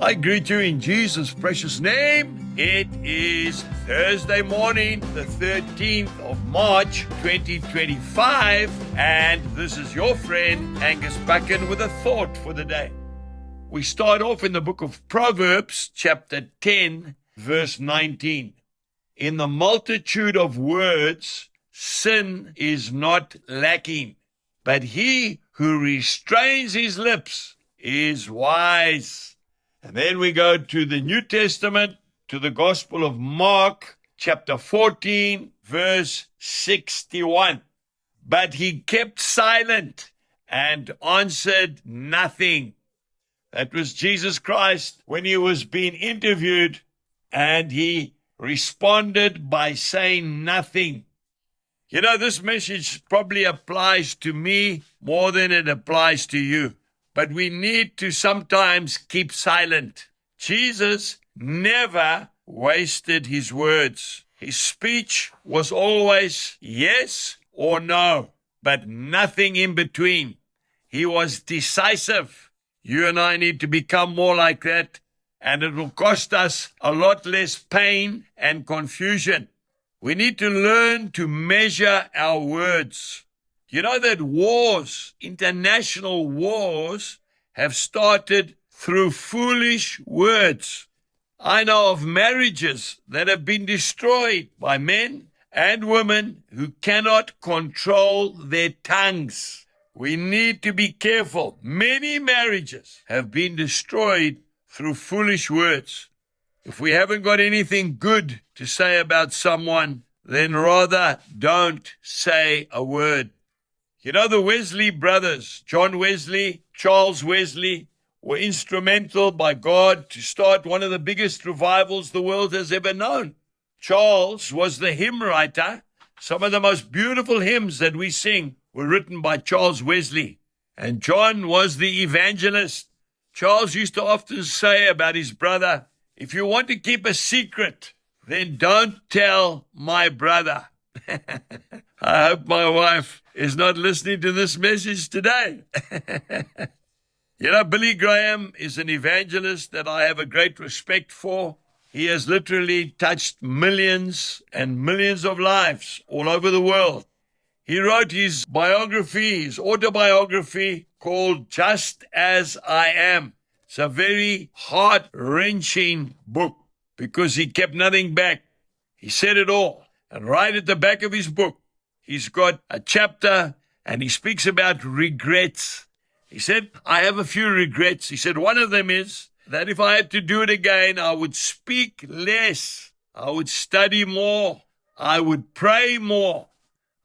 I greet you in Jesus' precious name. It is Thursday morning, the 13th of March, 2025, and this is your friend Angus Buchan with a thought for the day. We start off in the book of Proverbs, chapter 10, verse 19. In the multitude of words, sin is not lacking, but he who restrains his lips is wise. And then we go to the New Testament, to the Gospel of Mark, chapter 14, verse 61. But he kept silent and answered nothing. That was Jesus Christ when he was being interviewed, and he responded by saying nothing. You know, this message probably applies to me more than it applies to you. But we need to sometimes keep silent. Jesus never wasted his words. His speech was always yes or no, but nothing in between. He was decisive. You and I need to become more like that, and it will cost us a lot less pain and confusion. We need to learn to measure our words. You know that wars, international wars, have started through foolish words. I know of marriages that have been destroyed by men and women who cannot control their tongues. We need to be careful. Many marriages have been destroyed through foolish words. If we haven't got anything good to say about someone, then rather don't say a word. You know, the Wesley brothers, John Wesley, Charles Wesley, were instrumental by God to start one of the biggest revivals the world has ever known. Charles was the hymn writer. Some of the most beautiful hymns that we sing were written by Charles Wesley. And John was the evangelist. Charles used to often say about his brother, if you want to keep a secret, then don't tell my brother. I hope my wife is not listening to this message today. You know, Billy Graham is an evangelist that I have a great respect for. He has literally touched millions and millions of lives all over the world. He wrote his biography, his autobiography, called Just As I Am. It's a very heart-wrenching book because he kept nothing back. He said it all. And right at the back of his book, he's got a chapter and he speaks about regrets. He said, I have a few regrets. He said, one of them is that if I had to do it again, I would speak less. I would study more. I would pray more.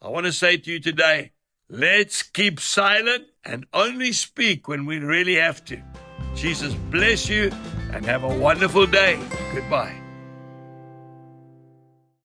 I want to say to you today, let's keep silent and only speak when we really have to. Jesus bless you and have a wonderful day. Goodbye.